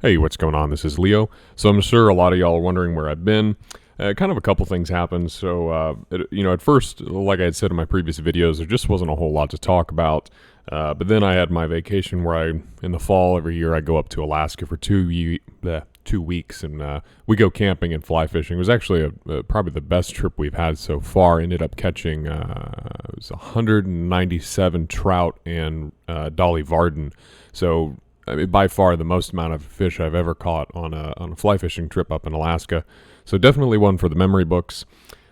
Hey, what's going on? This is Leo. So I'm sure a lot of y'all are wondering where I've been. Kind of a couple things happened. At first, like I had said in my previous videos, there just wasn't a whole lot to talk about. But then I had my vacation where in the fall every year, I go up to Alaska for 2 weeks, and we go camping and fly fishing. It was actually probably the best trip we've had so far. Ended up catching it was 197 trout and Dolly Varden. So I mean, by far the most amount of fish I've ever caught on a fly fishing trip up in Alaska. So definitely one for the memory books.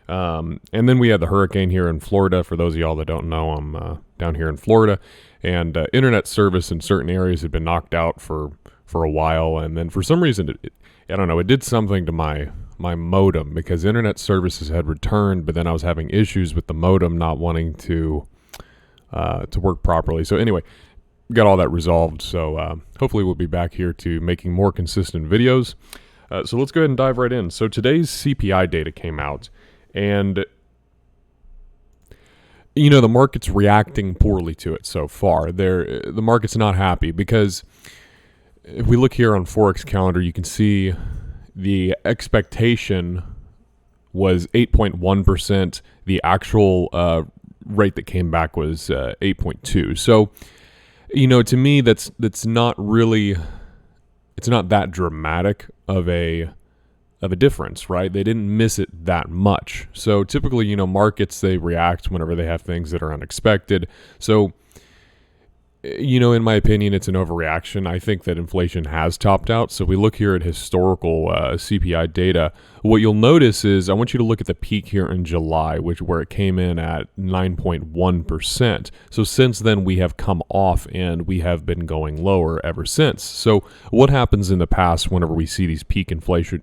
And then we had the hurricane here in Florida. For those of y'all that don't know, I'm down here in Florida, and internet service in certain areas had been knocked out for a while. And then for some reason, I don't know, it did something to my modem, because internet services had returned, but then I was having issues with the modem not wanting to work properly. So anyway, got all that resolved. So hopefully we'll be back here to making more consistent videos. So let's go ahead and dive right in. So today's CPI data came out, and the market's reacting poorly to it so far. The market's not happy, because if we look here on Forex calendar, you can see the expectation was 8.1%. The actual rate that came back was 8.2. So to me, that's not really, it's not that dramatic of a difference, right? They didn't miss it that much. So typically, markets, they react whenever they have things that are unexpected. So, in my opinion, it's an overreaction. I think that inflation has topped out. So we look here at historical CPI data. What you'll notice is, I want you to look at the peak here in July, where it came in at 9.1%. So since then, we have come off, and we have been going lower ever since. So what happens in the past whenever we see these peak inflation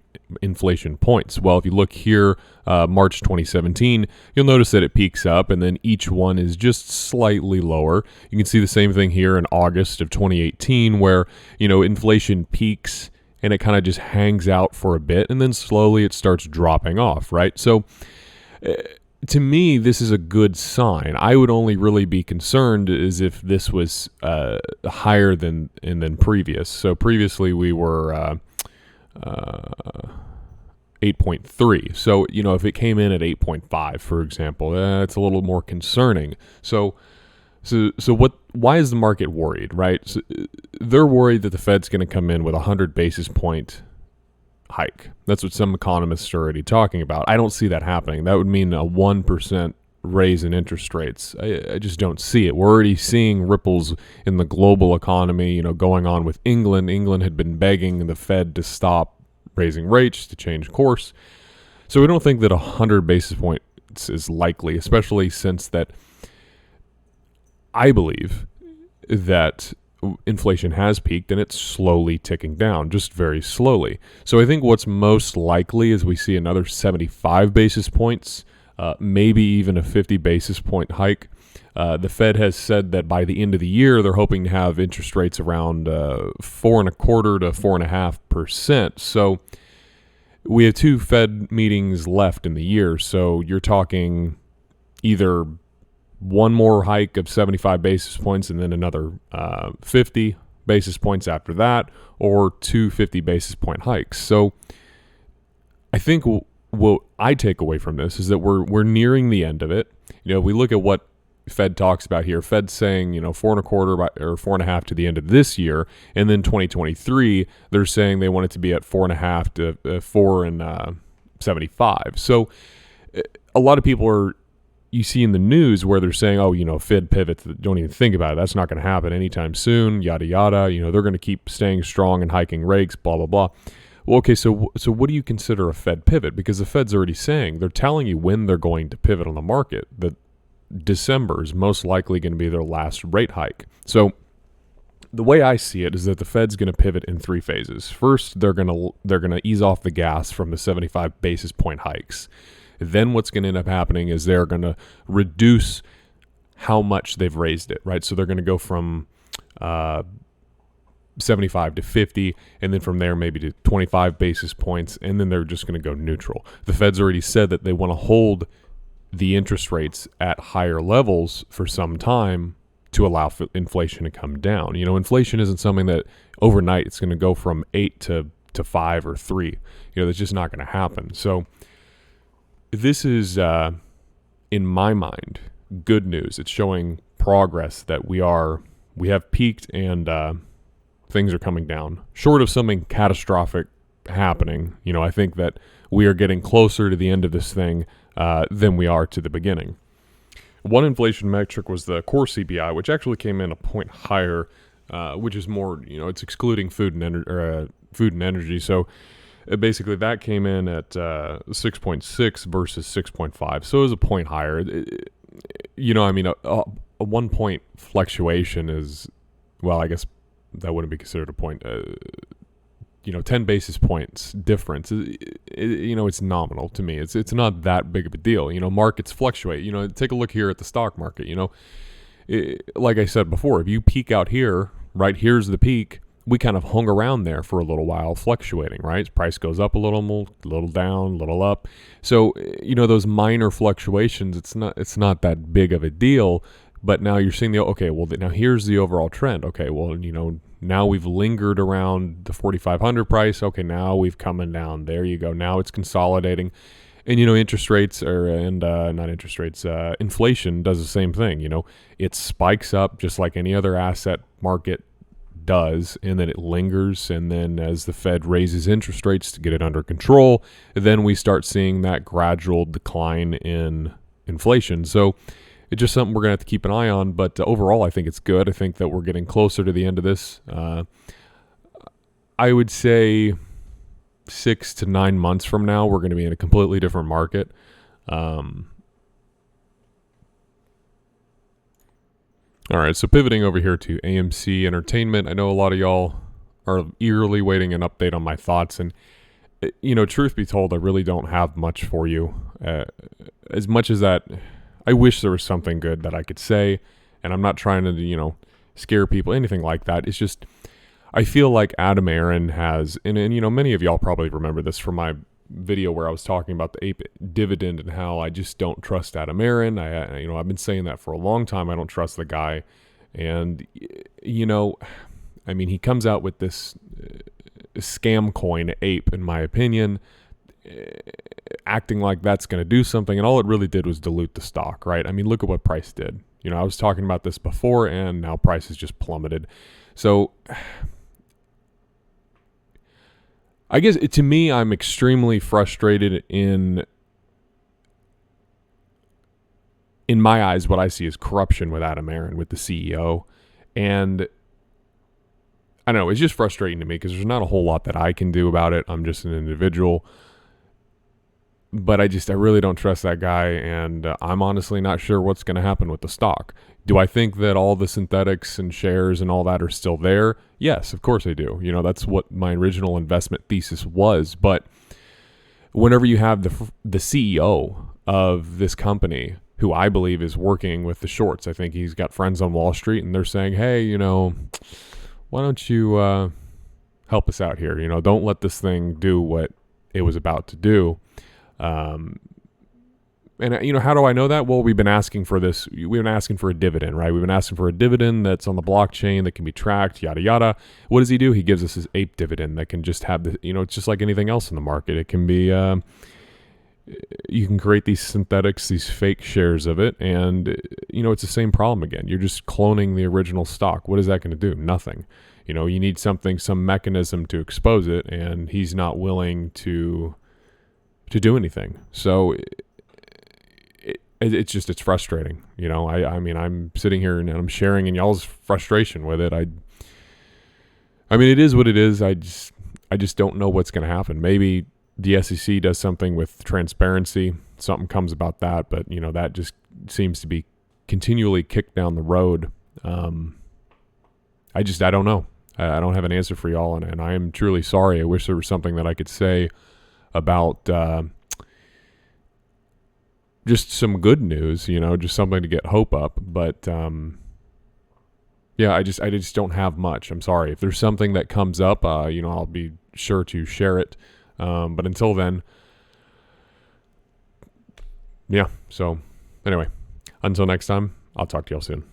points? Well, if you look here, March 2017, you'll notice that it peaks up, and then each one is just slightly lower. You can see the same thing here in August of 2018, where inflation peaks and it kind of just hangs out for a bit, and then slowly it starts dropping off, right? So to me, this is a good sign. I would only really be concerned as if this was higher than previous. So previously we were 8.3. So, if it came in at 8.5, for example, it's a little more concerning. So why is the market worried, right? So they're worried that the Fed's going to come in with a 100 basis point hike. That's what some economists are already talking about. I don't see that happening. That would mean a 1% raise in interest rates. I just don't see it. We're already seeing ripples in the global economy, going on with England. England had been begging the Fed to stop raising rates, to change course. So we don't think that 100 basis points is likely, especially since that I believe that inflation has peaked and it's slowly ticking down, just very slowly. So I think what's most likely is we see another 75 basis points, maybe even a 50 basis point hike. The Fed has said that by the end of the year, they're hoping to have interest rates around 4.25% to 4.5%. So we have 2 Fed meetings left in the year. So you're talking either one more hike of 75 basis points and then another 50 basis points after that, or 2 50 basis point hikes. So I think what I take away from this is that we're nearing the end of it. We look at what Fed talks about here. Fed's saying, 4.25% or 4.5% to the end of this year, and then 2023, they're saying they want it to be at 4.5% to 4.75%. So a lot of people you see in the news where they're saying, Fed pivots, don't even think about it. That's not going to happen anytime soon, yada, yada. They're going to keep staying strong and hiking rates, blah, blah, blah. Well, okay, so what do you consider a Fed pivot? Because the Fed's already saying, they're telling you when they're going to pivot on the market, that December is most likely going to be their last rate hike. So the way I see it is that the Fed's going to pivot in 3 phases. First, they're going to ease off the gas from the 75 basis point hikes. Then what's going to end up happening is they're going to reduce how much they've raised it, right? So they're going to go from 75 to 50, and then from there maybe to 25 basis points, and then they're just going to go neutral. The Fed's already said that they want to hold the interest rates at higher levels for some time to allow for inflation to come down. Inflation isn't something that overnight it's going to go from 8 to 5 or 3. That's just not going to happen. So this is, in my mind, good news. It's showing progress that we have peaked and things are coming down. Short of something catastrophic happening, I think that we are getting closer to the end of this thing than we are to the beginning. One inflation metric was the core CPI, which actually came in a point higher, which is more, it's excluding food and energy. So basically that came in at 6.6 versus 6.5. So it was a point higher. A 1 point fluctuation is, well, I guess that wouldn't be considered a point. 10 basis points difference, it's nominal to me. It's not that big of a deal. Markets fluctuate. Take a look here at the stock market. Like I said before, if you peak out here, right, here's the peak. We kind of hung around there for a little while, fluctuating, right? Price goes up a little down, a little up. So, those minor fluctuations, it's not that big of a deal. But now you're seeing now here's the overall trend. Okay, well, now we've lingered around the 4,500 price. Okay, now we've coming down. There you go. Now it's consolidating. And, interest rates not interest rates, inflation does the same thing. It spikes up just like any other asset market does, and then it lingers. And then as the Fed raises interest rates to get it under control, then we start seeing that gradual decline in inflation. So it's just something we're going to have to keep an eye on. But overall, I think it's good. I think that we're getting closer to the end of this. I would say 6 to 9 months from now, we're going to be in a completely different market. All right, so pivoting over here to AMC Entertainment. I know a lot of y'all are eagerly waiting an update on my thoughts. And, truth be told, I really don't have much for you. As much as that, I wish there was something good that I could say. And I'm not trying to, scare people, anything like that. It's just, I feel like Adam Aaron has, and many of y'all probably remember this from my video where I was talking about the ape dividend and how I just don't trust Adam Aaron. I've been saying that for a long time. I don't trust the guy. And, he comes out with this scam coin ape, in my opinion, acting like that's going to do something. And all it really did was dilute the stock, right? Look at what price did. I was talking about this before, and now prices just plummeted. So I guess to me, I'm extremely frustrated in my eyes. What I see is corruption with Adam Aaron, with the CEO. And I don't know, it's just frustrating to me because there's not a whole lot that I can do about it. I'm just an individual. But I really don't trust that guy, and I'm honestly not sure what's going to happen with the stock. Do I think that all the synthetics and shares and all that are still there? Yes, of course I do. That's what my original investment thesis was. But whenever you have the CEO of this company, who I believe is working with the shorts, I think he's got friends on Wall Street, and they're saying, hey, why don't you help us out here? Don't let this thing do what it was about to do. And how do I know that? Well, we've been asking for this. We've been asking for a dividend, right? We've been asking for a dividend that's on the blockchain that can be tracked, yada, yada. What does he do? He gives us his ape dividend that can just have the, it's just like anything else in the market. It can be, you can create these synthetics, these fake shares of it. And, it's the same problem again. You're just cloning the original stock. What is that going to do? Nothing. You need some mechanism to expose it. And he's not willing to do anything. So it's frustrating. I'm sitting here and I'm sharing in y'all's frustration with it. It is what it is. I just don't know what's going to happen. Maybe the SEC does something with transparency. Something comes about that, but that just seems to be continually kicked down the road. I don't know. I don't have an answer for y'all, and I am truly sorry. I wish there was something that I could say about just some good news, just something to get hope up. But I just don't have much. I'm sorry. If there's something that comes up, I'll be sure to share it. But until then, yeah. So anyway, until next time, I'll talk to y'all soon.